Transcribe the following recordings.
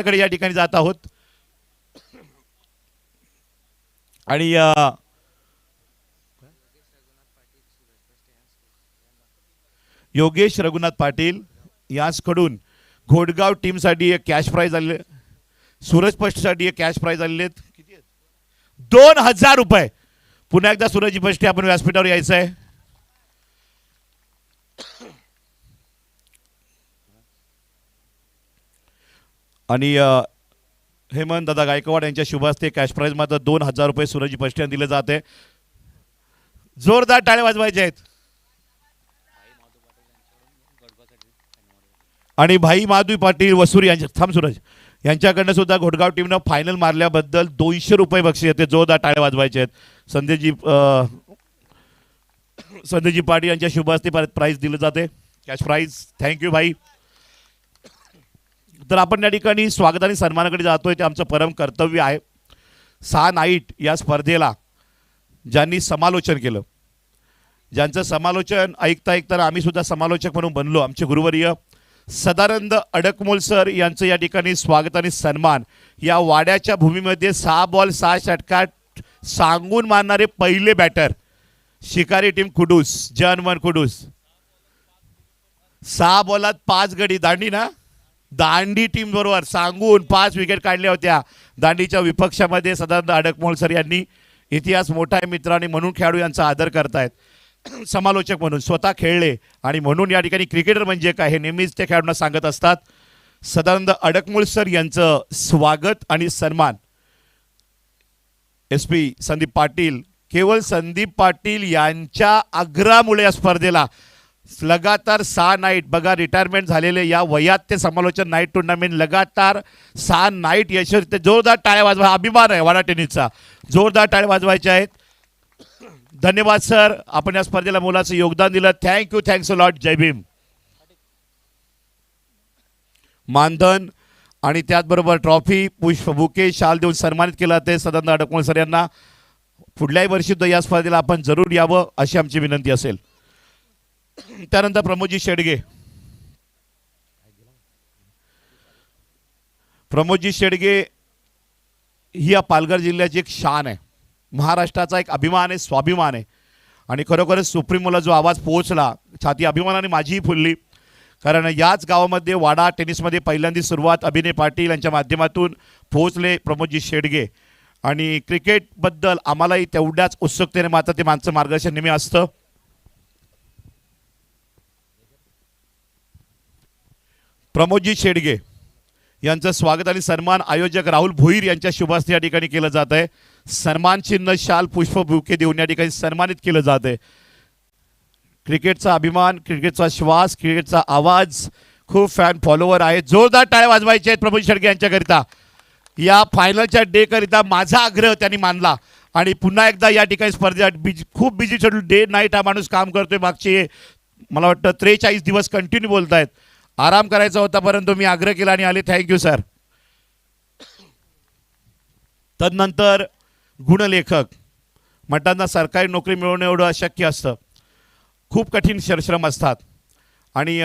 कडे या ठिकाणी जात आहोत आणि योगेश रघुनाथ पाटील याचकडून घोडगाव टीमसाठी एक कॅश प्राइज आले, सूरज पष्टसाठी एक कॅश प्राइज आलेले आहेत. किती आहेत? 2000 रुपये. पुन्हा एकदा सूरज पष्टे आपण व्यासपीठावर यायचं आहे. आणि हेमंत दादा गायकवाड यांच्या शुभ हस्ते कॅश प्राइज मात्र 2000 रुपये सूरज पष्टे यांना दिले जाते. जोरदार टाळ्या वाजवायचे आहेत. आणि भाई माधवी पाटील वसुरी यांच्या थांब सूरज यांच्याकडनं सुद्धा घोडगाव टीमनं फायनल मारल्याबद्दल 200 रुपये बक्षीस येते. जोरदार टाळ्या वाजवायचे आहेत. संदेशजी पाटील यांच्या शुभ हस्ते प्राइज दिलं जाते कॅश प्राइज. थँक्यू भाई. तर आपण या ठिकाणी स्वागत आणि सन्मानाकडे जातोय. ते आमचं परम कर्तव्य आहे. 6 नाईट या स्पर्धेला ज्यांनी समालोचन केलं, ज्यांचं समालोचन ऐकता ऐकताना आम्ही सुद्धा समालोचक म्हणून बनलो, आमचे गुरुवर्य सदानंद अडकमोल सर यांचं या ठिकाणी स्वागत आणि सन्मान. या वाड्याच्या भूमीमध्ये 6 बॉल 6 षटकार सांगून मारणारे पहिले बॅटर शिकारी टीम कुडूस, जनमन कुडूस. 6 बॉलात 5 गडी. दांडी ना, दांडी टीम बरोबर सांगून 5 विकेट काढल्या होत्या. दांडीच्या विपक्षामध्ये सदानंद अडकमोल सर यांनी इतिहास मोठा आहे मित्रांनी, म्हणून खेळाडू यांचा आदर करतायत. समालोचक म्हणून स्वतः खेळले आणि म्हणून या ठिकाणी क्रिकेटर म्हणजे काय हे नेहमीच ते खेळाडूंना सांगत असतात. सदानंद अडकमोल सर यांचं स्वागत आणि सन्मान. SP संदीप पाटील, केवळ संदीप पाटील यांच्या आग्रहामुळे या स्पर्धेला लगातार 6 नाईट, बघा रिटायरमेंट झालेले या वयात ते समालोचन नाईट टुर्नामेंट लगातार 6 नाईट यशस्वी. जोरदार टाळ्या वाजवा. अभिमान आहे वाडा टेनिसचा. जोरदार टाळ्या वाजवायच्या आहेत. धन्यवाद सर, आपण या स्पर्धेला मोलाचं योगदान दिलं. Thank you, thanks a lot. जय भीम. मानधन आणि त्याचबरोबर ट्रॉफी, पुष्प, बुके, शाल देऊन सन्मानित केलं ते सदानंद अडकमोल सर यांना. पुढल्याही वर्षी या स्पर्धेला आपण जरूर यावं अशी आमची विनंती असेल. त्यानंतर प्रमोदजी शेडगे. प्रमोदजी शेडगे ही या पालघर जिल्ह्याची एक शान आहे, महाराष्ट्राचा एक अभिमान आहे, स्वाभिमान आहे. आणि खरोखरच सुप्रीमोला जो आवाज पोहोचला, छाती अभिमानाने माझीही फुलली. कारण याच गावामध्ये वाडा टेनिसमध्ये पहिल्यांदा सुरुवात अभिनय पाटील यांच्या माध्यमातून पोहोचले प्रमोदजी शेडगे. आणि क्रिकेटबद्दल आम्हालाही तेवढ्याच उत्सुकतेने मात्र ते मागचं मार्गदर्शन नेहमी असतं. प्रमोदजी शेडगे यांचं स्वागत आणि सन्मान आयोजक राहुल भोईर यांच्या शुभ हस्ते या ठिकाणी केलं जात आहे. सन्मान चिन्ह, शाल, पुष्प, बुके देऊन या ठिकाणी सन्मानित केलं जात आहे. क्रिकेटचा अभिमान, क्रिकेटचा श्वास, क्रिकेटचा आवाज, खूप फॅन फॉलोवर आहे. जोरदार टाळ्या वाजवायचे आहेत प्रमोद शेडगे यांच्याकरिता. या फायनलच्या डे करिता माझा आग्रह त्यांनी मानला आणि पुन्हा एकदा या ठिकाणी स्पर्धेत खूप बिझी शेड्यूल, डे नाईट हा माणूस काम करतोय. मागचे मला वाटतं 43 दिवस कंटिन्यू बोलतायत. आराम करायचा होता परंतु मी आग्रह केला आणि आले. Thank you sir. तदनंतर गुणलेखक म्हणताना सरकारी नोकरी मिळवणं एवढं अशक्य असतं, खूप कठीण परिश्रम असतात. आणि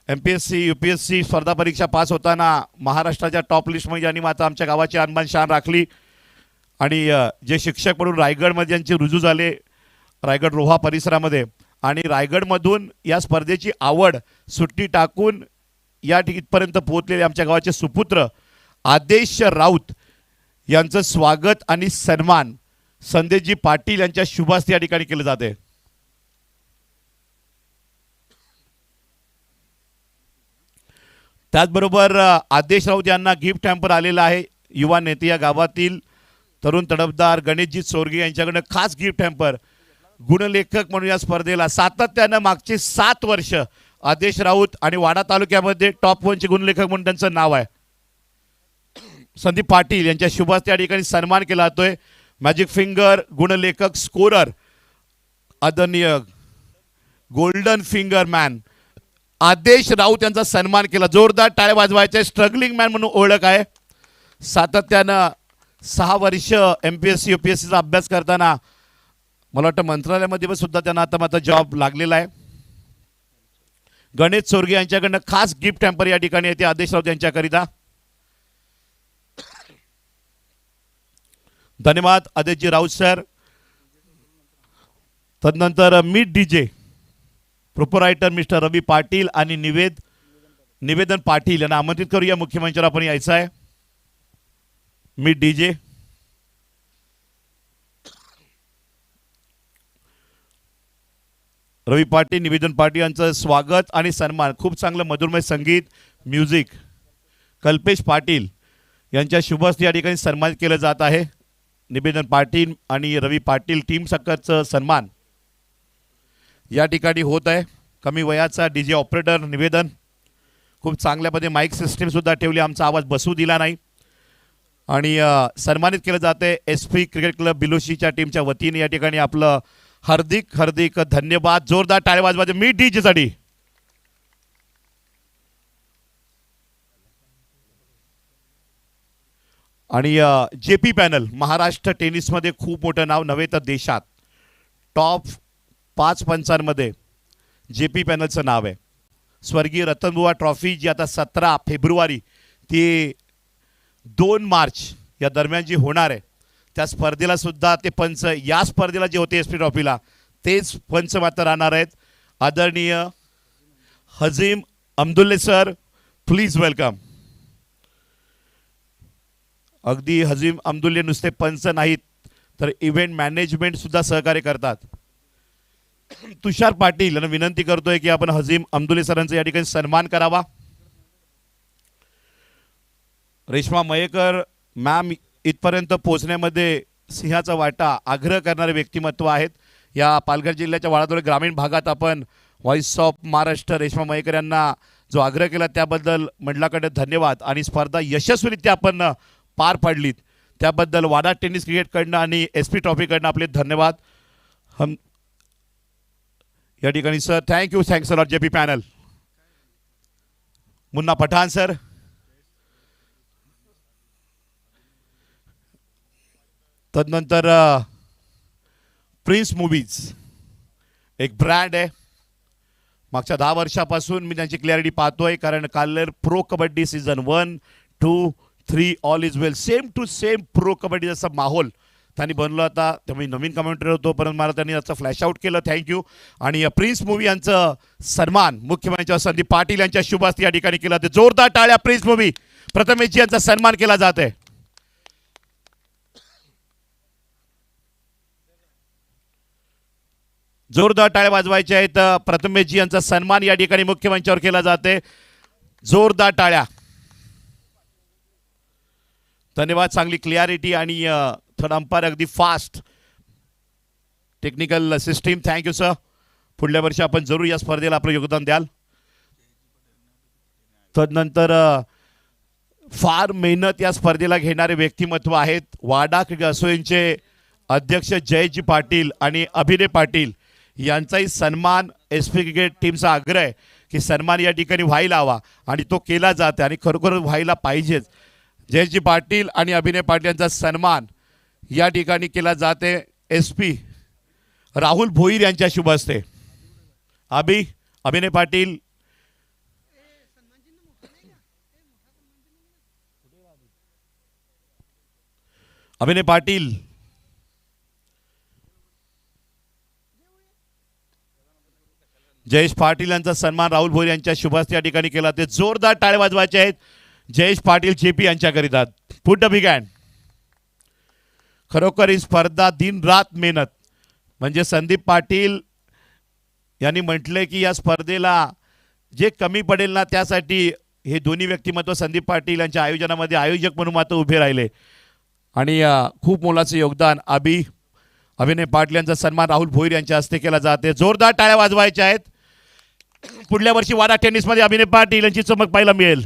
MPSC UPSC स्पर्धा परीक्षा पास होताना महाराष्ट्राच्या टॉप लिस्टमध्ये ज्यांनी मात्र आमच्या गावाची अनमान शान राखली. आणि जे शिक्षक म्हणून रायगडमध्ये यांचे रुजू झाले, रायगड रोहा परिसरामध्ये. आणि रायगडमधून या स्पर्धेची आवड सुट्टी टाकून या इथपर्यंत पोहोचलेले आमच्या गावाचे सुपुत्र आदेश राऊत यांचं स्वागत आणि सन्मान संदेशजी पाटील यांच्या शुभ हस्ते या ठिकाणी केलं जाते. त्याचबरोबर आदेश राऊत यांना गिफ्ट हॅम्पर आलेला आहे. युवा नेते या गावातील तरुण तडफदार गणेशजी चोरगे यांच्याकडनं खास गिफ्ट हॅम्पर. गुणलेखक म्हणून या स्पर्धेला सातत्यानं मागचे 7 वर्ष आदेश राऊत आणि वाडा तालुक्यामध्ये टॉप 1चे गुणलेखक म्हणून त्यांचं नाव आहे. संदीप पाटील यांच्या शुभ हस्ते या ठिकाणी सन्मान केला जातोय. मॅजिक फिंगर गुणलेखक स्कोरर आदरणीय गोल्डन फिंगर मॅन आदेश राऊत यांचा सन्मान केला. जोरदार टाळ्या वाजवायचे. स्ट्रगलिंग मॅन म्हणून ओळख आहे. सातत्यानं 6 वर्ष MPSC UPSCचा अभ्यास करताना मला वाटतं मंत्रालयामध्ये सुद्धा त्यांना आता मात्र जॉब लागलेला आहे. गणेश चोरगे यांच्याकडनं खास गिफ्ट हॅम्पर या ठिकाणी येते आदेश राऊत यांच्याकरिता. धन्यवाद आदित्यजी राऊत सर. तदनंतर मीट डीजे प्रोपरायटर मिस्टर रवी पाटील आणि निवेदन पाटील यांना आमंत्रित करूया. मुख्यमंत्र्यावर आपण यायचं आहे. मीट डीजे रवी पाटील निवेदन पाटील यांचं स्वागत आणि सन्मान. खूप चांगलं मधुरमय संगीत म्युझिक कल्पेश पाटील यांच्या शुभहस्ते या ठिकाणी सन्मानित केलं जात आहे. निवेदन पाटील आणि रवी पाटील टीम सकटचं सन्मान या ठिकाणी होत आहे. कमी वयाचा डीजे ऑपरेटर निवेदन खूप चांगल्यामध्ये माईक सिस्टीमसुद्धा ठेवली, आमचा आवाज बसू दिला नाही आणि सन्मानित केलं जाते. SP क्रिकेट क्लब बिलोशीच्या टीमच्या वतीने या ठिकाणी आपलं हार्दिक हार्दिक धन्यवाद. जोरदार टाळ्या वाजवायचे मी डीजेसाठी. आणि JP पॅनल महाराष्ट्र टेनिसमध्ये खूप मोठं नाव नव्हे तर देशात टॉप 5 पंचांमध्ये JP पॅनलचं नाव आहे. स्वर्गीय रतनबुवा ट्रॉफी जी आता 17 फेब्रुवारी ते 2 मार्च या दरम्यान जी होणार आहे त्या स्पर्धेला सुद्धा ते पंच या स्पर्धेला जे होते SP ट्रॉफीला तेच पंच मात्र राहणार आहेत. आदरणीय हजीम अब्दुल्ले सर, प्लीज वेलकम. अगदी हजीम अब्दुल्ले नुसते पंच नाहीत तर इव्हेंट मॅनेजमेंट सुद्धा सहकार्य करतात. तुषार पाटील यांना विनंती करतोय की आपण हजीम अब्दुल्ले सरांचा या ठिकाणी सन्मान करावा. रेश्मा मयेकर मॅम इथपर्यंत पोहोचण्यामध्ये सिंहाचा वाटा आग्रह करणारे व्यक्तिमत्व आहेत. या पालघर जिल्ह्याच्या वाडातोडे ग्रामीण भागात आपण व्हॉइस ऑफ महाराष्ट्र रेश्मा मयेकर यांना जो आग्रह केला त्याबद्दल मंडळाकडे धन्यवाद. आणि स्पर्धा यशस्वीरित्या आपण पार पाडलीत त्याबद्दल वाडा टेनिस क्रिकेटकडनं आणि SP ट्रॉफीकडनं आपले धन्यवाद. हम या ठिकाणी sir thanks a lot JP panel. Munna Pathan sir, तदनंतर प्रिन्स मूवीज एक ब्रँड आहे. मागच्या 10 वर्षापासून मी त्यांची क्लॅरिटी पाहतोय कारण काल्लेर pro kabaddi season 1, 2, 3 all is well same to same pro kabaddi जसा माहोल त्यांनी बनवला होता. त्यामुळे नवीन कमेंटर होतो परंतु मला त्यांनी याचं फ्लॅश आउट केलं. थँक्यू. आणि प्रिन्स मूवी यांचं सन्मान मुख्यमंत्री संदीप पाटील यांच्या शुभ हस्ते या ठिकाणी केला. जोरदार टाळ्या. प्रिन्स मूवी प्रथमेशजी यांचा सन्मान केला जात आहे. जोरदार टाळ्या वाजवायच्या आहेत. प्रथमेशजी यांचा सन्मान या ठिकाणी मुख्यमंचावर केला जाते. जोरदार टाळ्या. धन्यवाद. चांगली क्लिअरिटी आणि थर्ड अंपायर अगदी fast technical system. Thank you sir. पुढल्या वर्षी आपण जरूर या स्पर्धेला आपलं योगदान द्याल. तदनंतर फार मेहनत या स्पर्धेला घेणारे व्यक्तिमत्व आहेत. वाडा क्रिकेट असोसिएशनचे अध्यक्ष जयजी पाटील आणि अभिनय पाटील यांचाही सन्मान SP क्रिकेट टीमचा आग्रह आहे की सन्मान या ठिकाणी व्हायला हवा आणि तो केला जाते आणि खरोखर व्हायला पाहिजेच. जयजी पाटील आणि अभिनय पाटील यांचा सन्मान या ठिकाणी केला जाते. SP राहुल भोईर यांच्या शुभ हस्ते. अभिनय पाटील जयेश पाटील यांचा सन्मान राहुल भोईर यांच्या शुभ हस्ते या ठिकाणी केला. ते जोरदार टाळ्या वाजवायचे आहेत जयेश पाटील JP यांच्याकरिता. Put the big hand. खरोखर ही स्पर्धा दिन रात मेहनत म्हणजे संदीप पाटील यांनी म्हटले की या स्पर्धेला जे कमी पडेल ना त्यासाठी हे दोन्ही व्यक्तिमत्व संदीप पाटील यांच्या आयोजनामध्ये आयोजक म्हणून मात्र उभे राहिले आणि खूप मोलाचे योगदान. अभिनय पाटील यांचा सन्मान राहुल भोईर यांच्या हस्ते केला जाते. जोरदार टाळ्या वाजवायच्या आहेत. पुढल्या वर्षी वाडा टेनिसमध्ये अभिनय पाटील यांची चमक पाहायला मिळेल.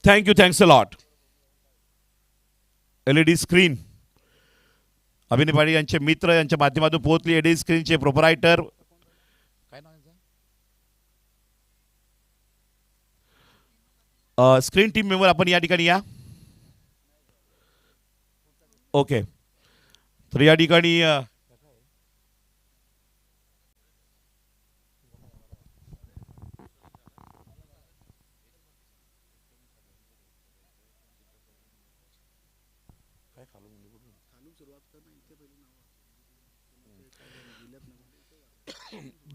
Thanks a lot. LED screen Abhinay Patil यांचे मित्र यांच्या माध्यमातून पोहोचली. LED स्क्रीनचे प्रोपरायटर स्क्रीन टीम मेंबर आपण या ठिकाणी या. ओके. तर या ठिकाणी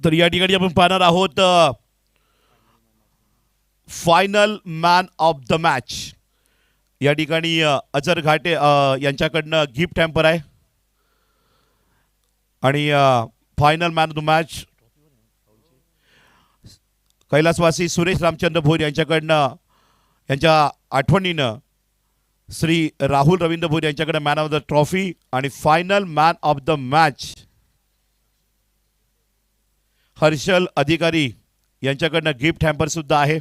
तर या ठिकाणी आपण पाहणार आहोत final man of the match. या ठिकाणी अजर घाटे यांच्याकडनं गिफ्ट हॅम्पर आहे आणि final man of the match कैलासवासी सुरेश रामचंद्र भोर यांच्याकडनं यांच्या आठवणीनं श्री राहुल रवींद्र भोर यांच्याकडे मॅन ऑफ द ट्रॉफी आणि final man of the match Harshal अधिकारी यांच्याकडनं गिफ्ट हॅम्पर सुद्धा आहे.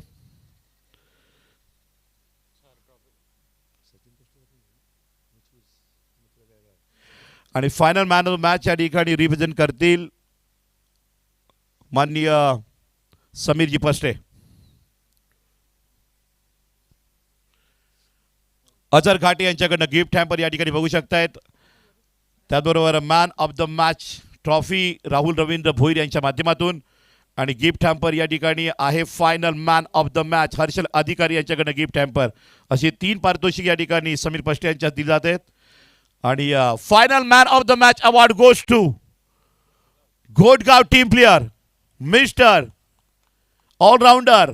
आणि final man of the match या ठिकाणी रिप्रेझेंट करतील माननीय समीरजी पस्टे. अजर घाटे यांच्याकडनं गिफ्ट हॅम्पर या ठिकाणी बघू शकतायत. त्याचबरोबर man of the match trophy Rahul Ravindra Bhoir यांच्या माध्यमातून आणि गिफ्ट हॅम्पर या ठिकाणी आहे final man of the match Harshal अधिकारी यांच्याकडनं गिफ्ट हॅम्पर. अशी 3 पारितोषिक या ठिकाणी समीर पस्टे यांच्या दिली जात आहेत. आणि final man of the match award goes to घोडगाव team player mister allrounder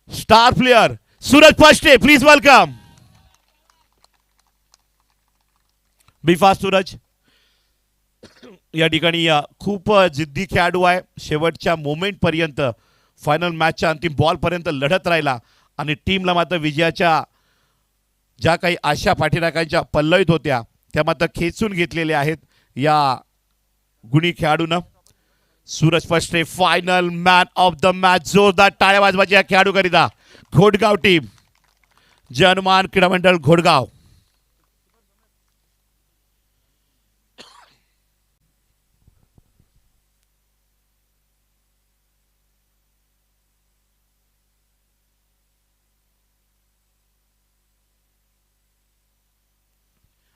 star player Suraj Paste. Please welcome. Be fast Suraj. या ठिकाणी खूप जिद्दी खेळाडू आहे. शेवटच्या मोमेंट पर्यंत फायनल मॅचच्या अंतिम बॉल पर्यंत लढत राहिला आणि टीमला मात्र विजयाच्या ज्या काही आशा पाठीराखांच्या पल्लवीत होत्या त्या मात्र खेचून घेतलेल्या आहेत या गुणी खेळाडूनं. Suraj Paste final man of the match. जोरदार टाळ्या वाजवायच्या या खेळाडूकरिता. घोडगाव टीम जय हनुमान क्रीडा मंडळ घोडगाव.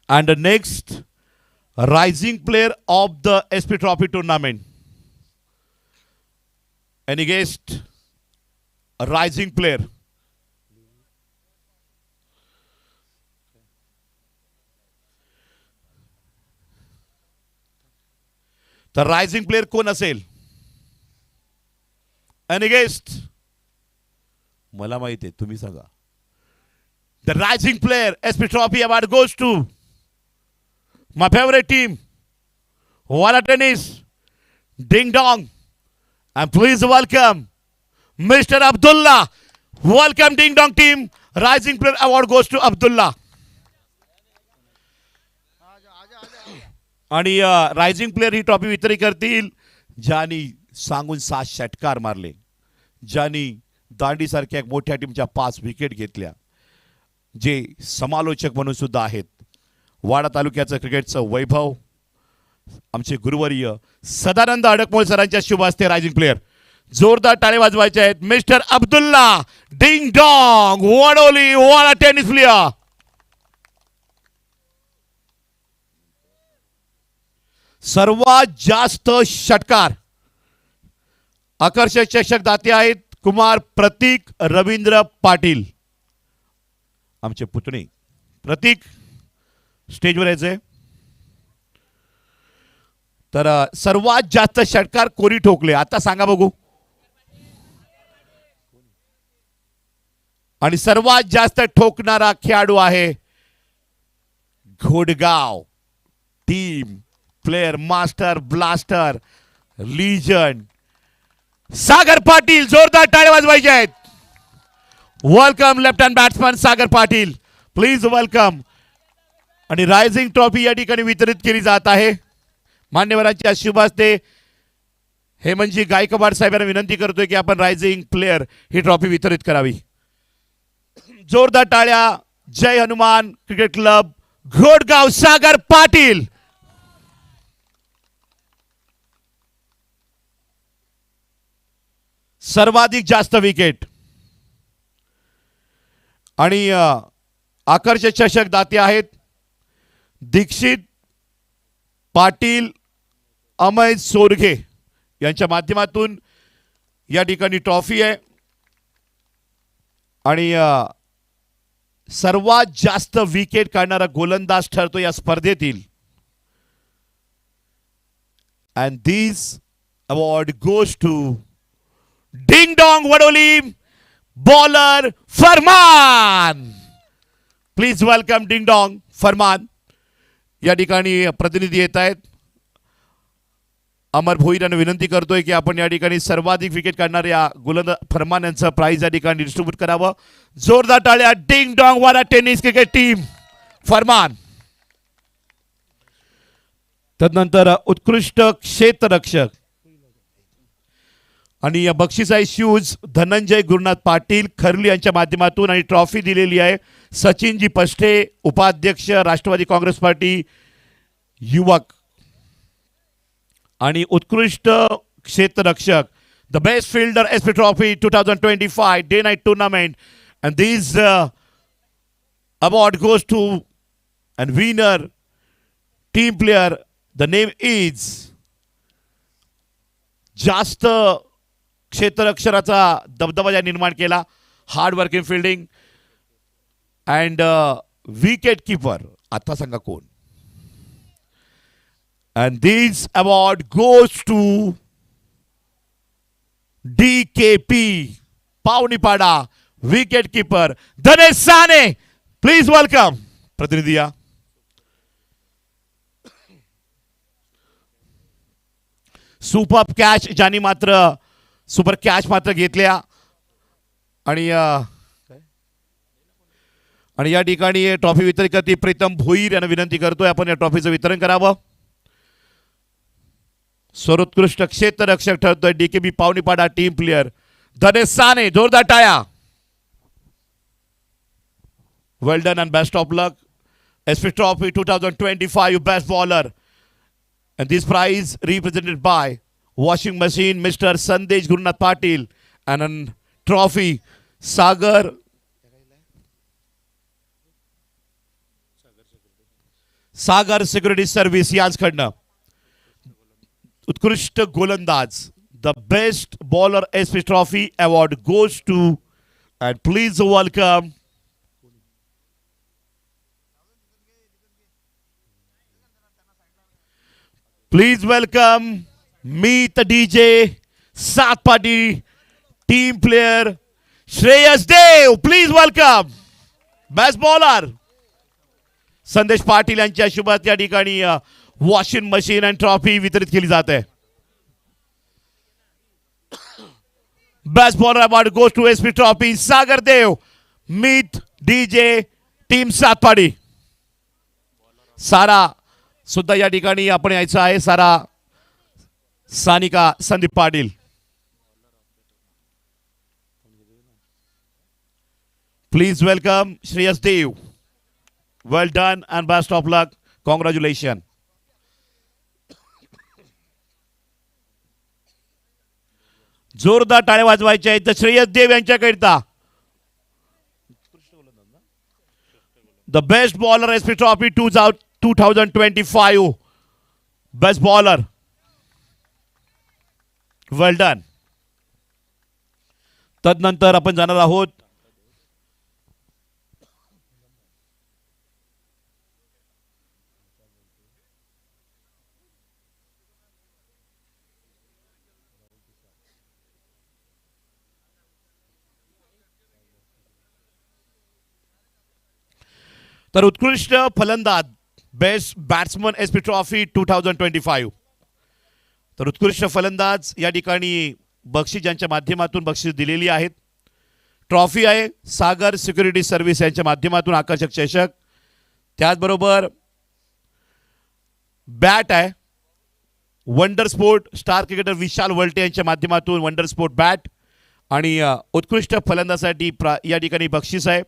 And the next rising player of the SP Trophy tournament. Any guest? A rising player. The rising player कोण असेल? Any guest? मला माहिती आहे, तुम्ही सांगा. The rising player SP Trophy award goes to my favorite team, Wala Tennis, Ding Dong. And please welcome Mr. Abdullah. Welcome Ding Dong team. Rising Player Award goes to Abdullah. आणि rising player ही trophy वितरित करतील ज्यांनी सांगून 7 षटकार मारले, ज्यांनी दांडीसारख्या एक मोठ्या टीमच्या 5 विकेट घेतल्या, जे समालोचक म्हणून सुद्धा आहेत. वाडा तालुक्याचं क्रिकेटचं वैभव आमचे गुरुवर्य सदानंद अडकमोल सरांच्या शुभ हस्ते रायझिंग प्लेयर. जोरदार टाळे वाजवायचे आहेत. Mister Abdulla ding dong Vadoli Wada tennis player. सर्वात जास्त षटकार आकर्षक चषक दाते आहेत कुमार प्रतीक रवींद्र पाटील. आमचे पुतणे प्रतीक स्टेजवर यायचे. तर सर्वात जास्त षटकार कोणी ठोकले आता सांगा बघू. आणि सर्वात जास्त ठोकणारा खेळाडू आहे घोडगाव team player master blaster लीजंड Sagar Patil. जोरदार टाळ्या वाजवायच्या आहेत. Welcome left hand batsman Sagar Patil. Please welcome. आणि रायझिंग ट्रॉफी या ठिकाणी वितरित केली जात आहे. मान्यवरांच्या शुभ हस्ते हेमंतजी गायकवाड साहेबांना विनंती करतोय की आपण रायझिंग प्लेयर ही ट्रॉफी वितरित करावी. जोरदार टाळ्या. जय हनुमान क्रिकेट क्लब घोडगाव सागर पाटील. सर्वाधिक जास्त विकेट आणि आकर्षक चषक दाते आहेत दीक्षित पाटील अमय सोरगे यांच्या माध्यमातून या ठिकाणी ट्रॉफी आहे. आणि सर्वात जास्त विकेट काढणारा गोलंदाज ठरतो या स्पर्धेतील. And this award goes to ding dong Wadoli bowler Farman. Please welcome ding dong Farman. या ठिकाणी प्रतिनिधी येत आहेत. अमर भोईर यांना विनंती करतोय की आपण या ठिकाणी सर्वाधिक विकेट काढणाऱ्या गोलंदाज फरमान यांचं प्राइज या ठिकाणी डिस्ट्रीब्यूट करावं. जोरदार टाळ्या. डिंग डॉंग वाला टेनिस क्रिकेट टीम फरमान. तदनंतर उत्कृष्ट क्षेत्ररक्षक आणि या बक्षीस आहे शूज धनंजय गुरुनाथ पाटील खर्ली यांच्या माध्यमातून आणि ट्रॉफी दिलेली आहे सचिनजी पष्टे उपाध्यक्ष राष्ट्रवादी काँग्रेस पार्टी युवक. आणि उत्कृष्ट क्षेत्ररक्षक the best fielder SP trophy 2025 day night tournament and this award goes to and winner team player. The name is जास्त क्षेत्ररक्षणाचा दबदबा ज्या निर्माण केला. Hard working fielding and wicket keeper. आता सांगा कोण. And this award goes to DKP Pawanipada wicket keeper Dhanesh Sane. Please welcome प्रतिनिधी या. सुपर कॅच ज्यांनी मात्र सुपर कॅच मात्र घेतल्या आणि या ठिकाणी ट्रॉफी वितरित करते प्रीतम भोईर यांना विनंती करतोय आपण या ट्रॉफीचं वितरण करावं. सर्वोत्कृष्ट क्षेत्ररक्षक ठरतोय DKB Pawanipada team player Dhanesh Sane. जोरदार टाळ्या. Well done and best of luck. SP trophy 2025 best bowler and this prize represented by washing machine Mr. Sandesh Gurunath Patil and a trophy Sagar security service यांच्याकडनं. उत्कृष्ट गोलंदाज the best bowler SP trophy award goes to and please welcome please welcome Meet DJ Satpati team player Shreyas Dev. Please welcome best bowler Sandesh Patil यांच्या शुभात या ठिकाणी washing machine and trophy वितरित केली जाते. Best bowler award goes to SP trophy Sagar Dev Meet DJ team Satpadi. Sara सुद्धा या ठिकाणी आपण यायचं आहे. Sara Sanika Sandeep Patil. Please welcome Shreyas Dev. Well done and best of luck. Congratulation. जोरदार टाळ्या वाजवायच्या आहेत श्रेयस देव यांच्याकरिता. The best bowler SP trophy 2025 best bowler. Well done. तदनंतर आपण जाणार आहोत तर उत्कृष्ट फलंदाज बेस्ट बॅट्समन एसपी ट्रॉफी 2025. तर उत्कृष्ट फलंदाज या ठिकाणी बक्षीस यांच्या माध्यमातून बक्षीस दिलेली आहेत. ट्रॉफी आहे सागर सिक्युरिटी सर्व्हिस यांच्या माध्यमातून आकर्षक चषक. त्याचबरोबर बॅट आहे वंडर स्पोर्ट स्टार क्रिकेटर विशाल वल्टे यांच्या माध्यमातून वंडर स्पोर्ट बॅट. आणि उत्कृष्ट फलंदाजासाठी या ठिकाणी बक्षीस आहे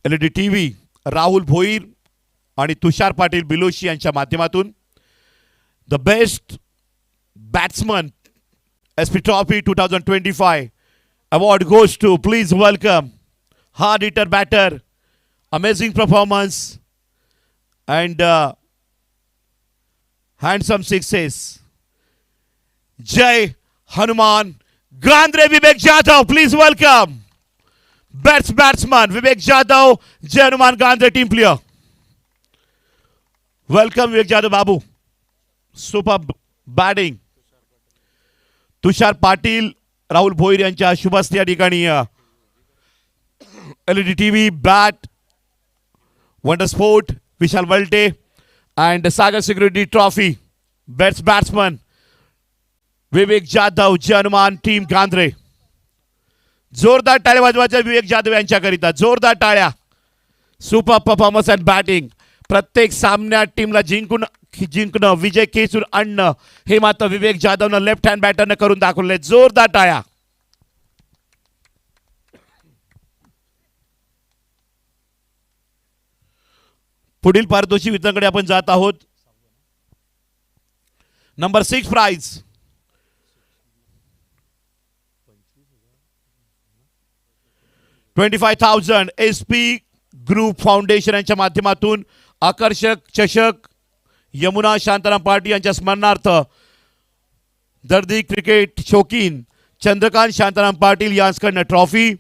LED TV राहुल भोईर आणि तुषार पाटील बिलोशी यांच्या माध्यमातून. The best batsman SP trophy 2025 award goes to please welcome hard hitter batter amazing performance and handsome sixes Jai Hanuman Gandre Vivek Jadhav. Please welcome batsman Vivek Jadhav, Jai Hanuman Gandhi team player. Welcome Vivek Jadhav बाबू. Super batting. तुषार पाटील, राहुल भोईर यांच्या शुभ हस्ते या ठिकाणी LED TV, bat, wonder sport, Vishal Walte and Sagar security trophy. Batsman Vivek Jadhav, Jai Hanuman team Gandhare. जोरदार टाळ्या वाजवायच्या विवेक जाधव यांच्याकरिता. जोरदार टाळ्या. Super performance and batting. प्रत्येक सामन्यात टीमला जिंकणं, विजय खेचून आणणं हे मात्र विवेक जाधवनं लेफ्ट हँड बॅटरनं करून दाखवले. जोरदार टाळ्या. पुढील पारितोषिक वितरणाकडे आपण जात आहोत. Number 6 prize $25,000 SP group foundation यांच्या माध्यमातून आकर्षक चषक यमुना शांताराम पार्टी यांच्या स्मरणार्थ दर्दी क्रिकेट शौकीन चंद्रकांत शांताराम पाटील यांच्याकडनं ट्रॉफी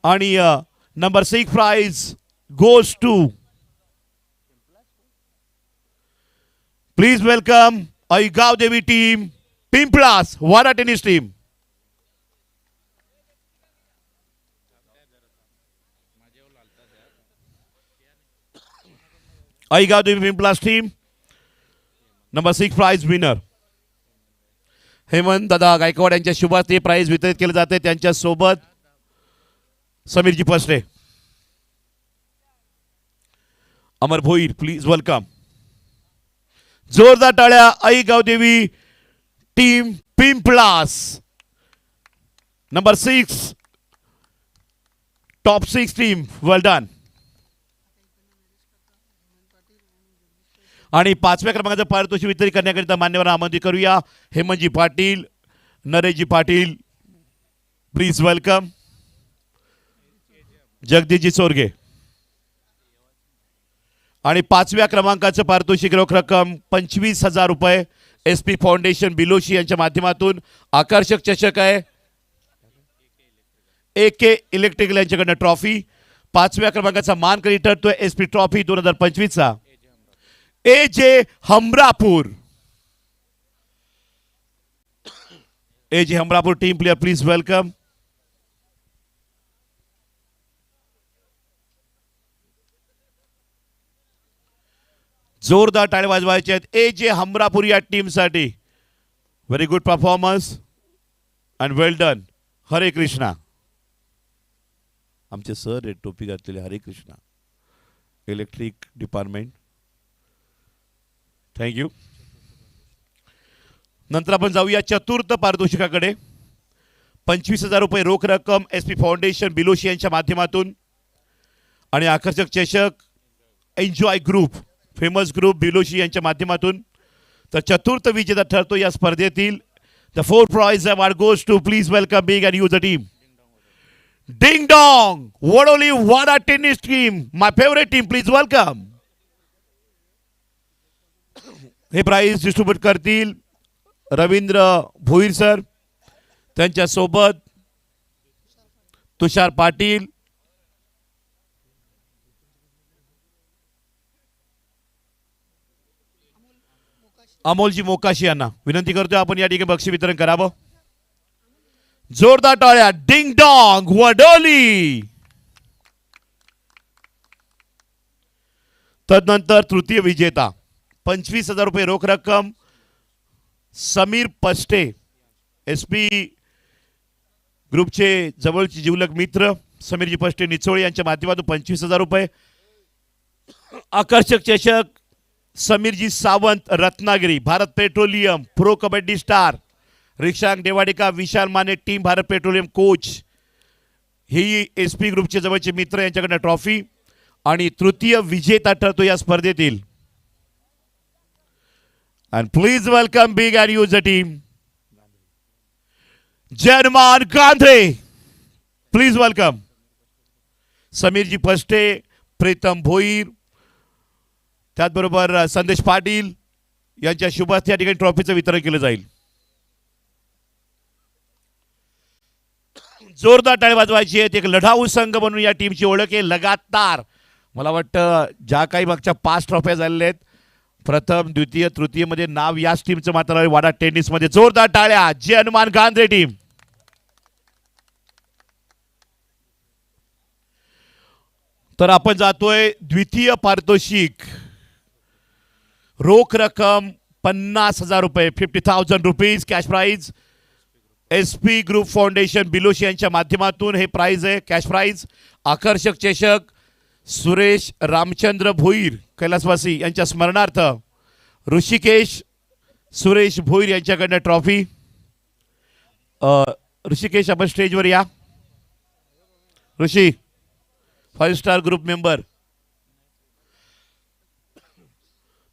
आणि number 6 prize goes to. Please welcome Aygaon Devi team Pimplas Wada tennis team. Aygaon Devi Pimplas team number 6 prize winner Hemant दादा गायकवाड यांच्या शुभ हस्ते प्राइज वितरित केले जाते. त्यांच्या सोबत समीरजी फसरे, अमर भोईर. Please welcome. जोरदार टाळ्या. Aygaon Devi team Pimplas number 6 top 6 team. Well done. आणि 5व्या क्रमांकाचं पारितोषिक वितरित करण्याकरिता मान्यवर आमंत्रित करूया. हेमंतजी पाटील, नरेशजी पाटील, प्लीज वेलकम. जगदीशजी चोरगे. आणि 5व्या क्रमांकाचं पारितोषिक रोख रक्कम ₹25,000 SP फाउंडेशन बिलोशी यांच्या माध्यमातून आकर्षक चषक आहे. AK इलेक्ट्रिकल यांच्याकडनं ट्रॉफी. 5व्या क्रमांकाचा मानकरी ठरतोय SP ट्रॉफी 2025चा AJ Hamrapur. AJ Hamrapur team player please welcome. जोरदार टाळ्या वाजवायचे आहेत AJ हमरापूर या टीमसाठी. Very good performance and well done. Hare Krishna. आमचे सर रेड टोपी घातलेले हरे कृष्णा इलेक्ट्रिक डिपार्टमेंट. थँक्यू. नंतर आपण जाऊया चतुर्थ पारितोषिकाकडे. ₹25,000 रोख रक्कम SP फाउंडेशन बिलोशी यांच्या माध्यमातून आणि आकर्षक चषक एन्जॉय ग्रुप फेमस ग्रुप बिलोशी यांच्या माध्यमातून. तर चतुर्थ विजेता ठरतो या स्पर्धेतील. The 4th prize award goes to please welcome big and use a team Ding dong Vadoli Wada tennis team. My favourite team please welcome. हे प्राइज डिस्ट्रीब्यूट करतील रवींद्र भोईर सर. त्यांच्या सोबत तुषार पाटील, अमोलजी मोकाशी यांना विनंती करतोय आपण या ठिकाणी बक्षीस वितरण करावं. जोरदार टाळ्या. Ding dong Vadoli. तदनंतर तृतीय विजेता ₹25,000 रोख रक्कम समीर पष्टे SP ग्रुपचे जवळचे जिवलग मित्र समीरजी पष्टे निचोळे यांच्या माध्यमातून ₹25,000. आकर्षक चषक समीरजी Sawant Ratnagiri Bharat petroleum pro kabaddi star रिक्षांग देवाडिका Vishal Mane team Bharat petroleum coach ही SP ग्रुपचे जवळचे मित्र यांच्याकडनं ट्रॉफी. आणि तृतीय विजेता ठरतो या स्पर्धेतील. And please welcome big and use the team Jai Hanuman Gandhi. Please welcome. समीरजी फस्टे, प्रीतम भोईर, त्याचबरोबर संदेश पाटील यांच्या शुभ हस्ते या ठिकाणी ट्रॉफीचं वितरण केलं जाईल. जोरदार टाळी वाजवायची आहेत. एक लढाऊ संघ म्हणून या टीमची ओळख आहे. लगातार मला वाटतं ज्या काही मागच्या 5 ट्रॉफ्या झालेल्या आहेत, प्रथम द्वितीय तृतीय मध्ये नाव याच टीमचं मात्र आहे. वाडा टेनिसमध्ये जोरदार टाळ्या. जे हनुमान गांधरे टीम. तर आपण जातोय द्वितीय पारितोषिक रोख रक्कम 50,000 रुपये, 50,000 rupees cash prize. SP group foundation Biloshi यांच्या माध्यमातून हे प्राइज आहे, कॅश प्राइज. आकर्षक चषक सुरेश रामचंद्र भोईर कैलासवासी यांच्या स्मरणार्थ ऋषिकेश सुरेश भोईर यांच्याकडनं ट्रॉफी. ऋषिकेश आपण स्टेजवर या. ऋषी 5 स्टार ग्रुप मेंबर.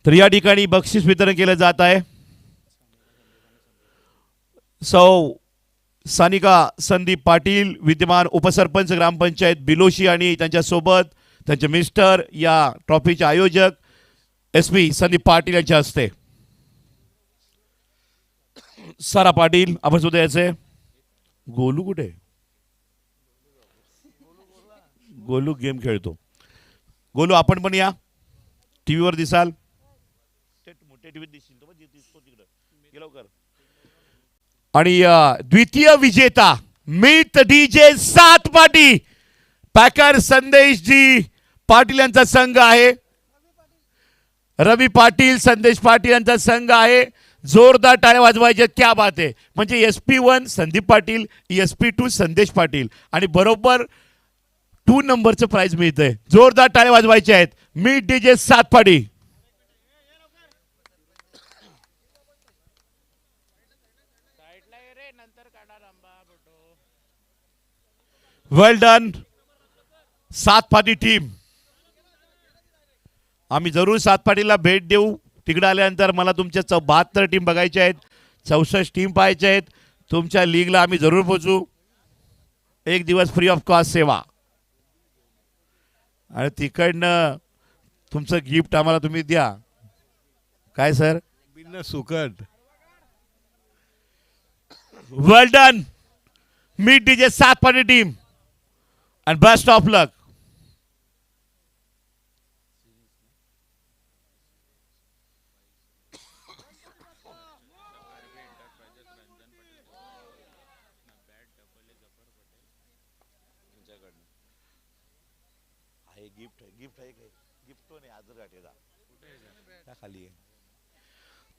तर या ठिकाणी बक्षीस वितरण केलं जात आहे. सौ सानिका संदीप पाटील विद्यमान उपसरपंच ग्रामपंचायत बिलोशी आणि त्यांच्यासोबत त्यांचे मिस्टर या ट्रॉफीचे आयोजक SP संदीप पाटील यांच्या हस्ते. सारा पाटील आपण सुद्धा याचे. गोलू कुठे? गोलू गेम खेळतो. गोलू आपण पण या. टीव्हीवर दिसाल. मोठ्या टीव्हीत दिसतील तो तिकडे लवकर. आणि द्वितीय विजेता मीत DJ 7 पाटी पॅकर संदेशजी पाटील यांचा संघ आहे. रवी पाटील संदेश पाटील यांचा संघ आहे. जोरदार टाळ्या वाजवायच्या. क्या बात आहे. म्हणजे SP1 संदीप पाटील, SP2 संदेश पाटील आणि बरोबर 2 नंबरचं प्राइज मिळतंय. जोरदार टाळ्या वाजवायचे आहेत. मीत DJ 7 पाटी. वेल डन 7 पाटी टीम. आम्ही जरूर 7 पाटीला भेट देऊ. तिकडे आल्यानंतर मला तुमच्या 72 टीम बघायच्या आहेत, 64 टीम पाहायच्या आहेत. तुमच्या लीगला आम्ही जरूर पोहोचू. 1 दिवस फ्री ऑफ कॉस्ट सेवा आणि तिकडनं तुमचं गिफ्ट आम्हाला तुम्ही द्या. काय सर? बिन्न सुकट. वेल डन मीत DJ 7 पाटी team and best of luck.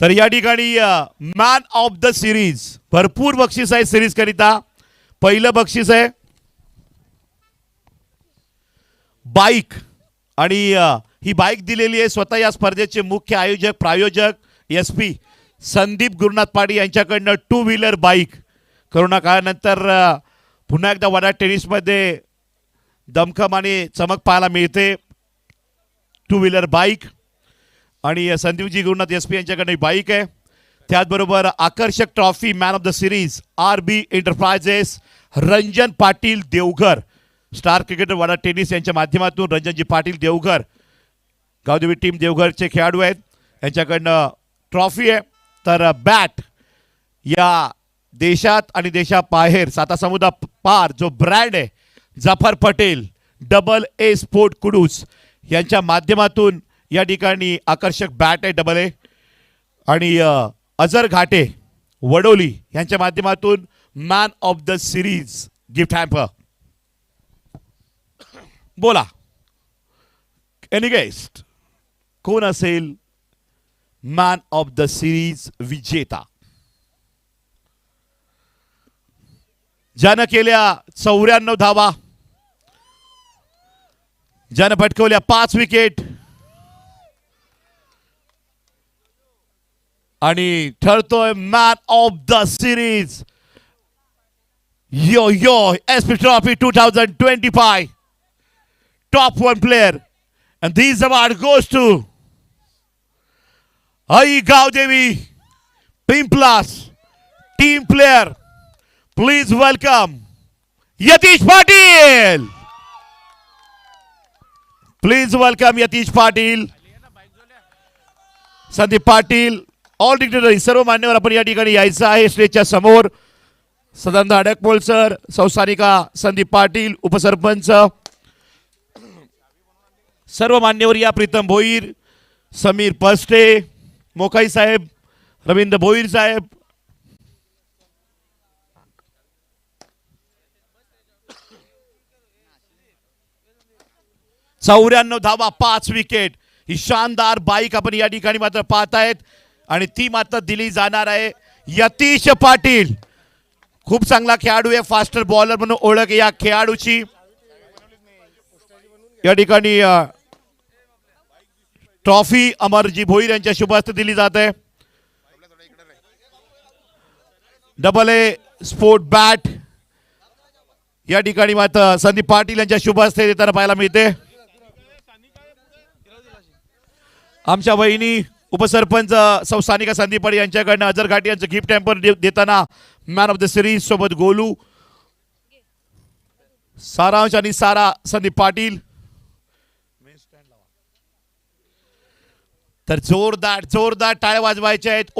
तर या ठिकाणी मॅन ऑफ द सिरीज भरपूर बक्षीस आहे सिरीज करिता. पहिलं बक्षीस आहे बाईक आणि ही बाईक दिलेली आहे स्वतः या स्पर्धेचे मुख्य आयोजक प्रायोजक SP संदीप गुरुनाथ पाटील यांच्याकडनं 2 व्हीलर बाईक. करोना काळानंतर पुन्हा एकदा वाडा टेनिसमध्ये दमखम आणि चमक पाहायला मिळते. 2 व्हीलर बाईक आणि संदीपजी गुरुनाथ SP यांच्याकडनं बाईक आहे. त्याचबरोबर आकर्षक trophy man of the series RB enterprises Ranjan Patil Devghar star cricketer Wada tennis यांच्या माध्यमातून रंजनजी पाटील देवघर गावदेवी टीम देवघरचे खेळाडू आहेत. यांच्याकडनं ट्रॉफी आहे. तर बॅट या देशात आणि देशाबाहेर सातासमुद्रा पार जो ब्रँड आहे जाफर पटेल AA स्पोर्ट कुडूस यांच्या माध्यमातून या ठिकाणी आकर्षक बॅट आहे AA. आणि अजर घाटे वडोली यांच्या माध्यमातून man of the series gift hamper. बोला एनी गेस्ट कोण असेल मॅन ऑफ द सिरीज विजेता? ज्यानं केल्या 94 धावा, ज्यानं पटकवल्या 5 विकेट आणि ठरतोय मॅन ऑफ द सिरीज. यो SP ट्रॉफी 2025 top 1 player, and this award goes to Ai Gaudevi Pimplas team player. Please welcome Yatish Patil. Please welcome Yatish Patil. Sandeep Patil all dignitary सर्व मान्यवर आपण या ठिकाणी यायचं आहे स्टेजच्या समोर. सदानंद अडकपोल सर, संस्थानिका संदीप पाटील, उपसरपंच, सर्व मान्यवर या, प्रीतम भोईर, समीर पस्टे, मोकाई साहेब, रवींद्र भोईर साहेब, चौऱ्याण्णव धावा, 5 विकेट. ही शानदार बाईक आपण या ठिकाणी मात्र पाहतायत आणि ती मात्र दिली जाणार आहे यतीश पाटील. खूप चांगला खेळाडू आहे, फास्टर बॉलर म्हणून ओळख या खेळाडूची. या ठिकाणी ट्रॉफी अमरजी भोईर यांच्या शुभ हस्ते दिली जात आहे. डबल ए स्पोर्ट बॅट या ठिकाणी मात्र संदीप पाटील यांच्या शुभ हस्ते देताना पाहायला मिळते. आमच्या वहिनी उपसरपंच संस्थानिका संदीप पाटील यांच्याकडनं अजर घाटी यांचं गिफ्ट हॅम्पर देताना मॅन ऑफ द सिरीज सोबत गोलू, सारांश आणि सारा संदीप पाटील. तर जोरदार जोरदार टाळ्या वाजवायच्या आहेत.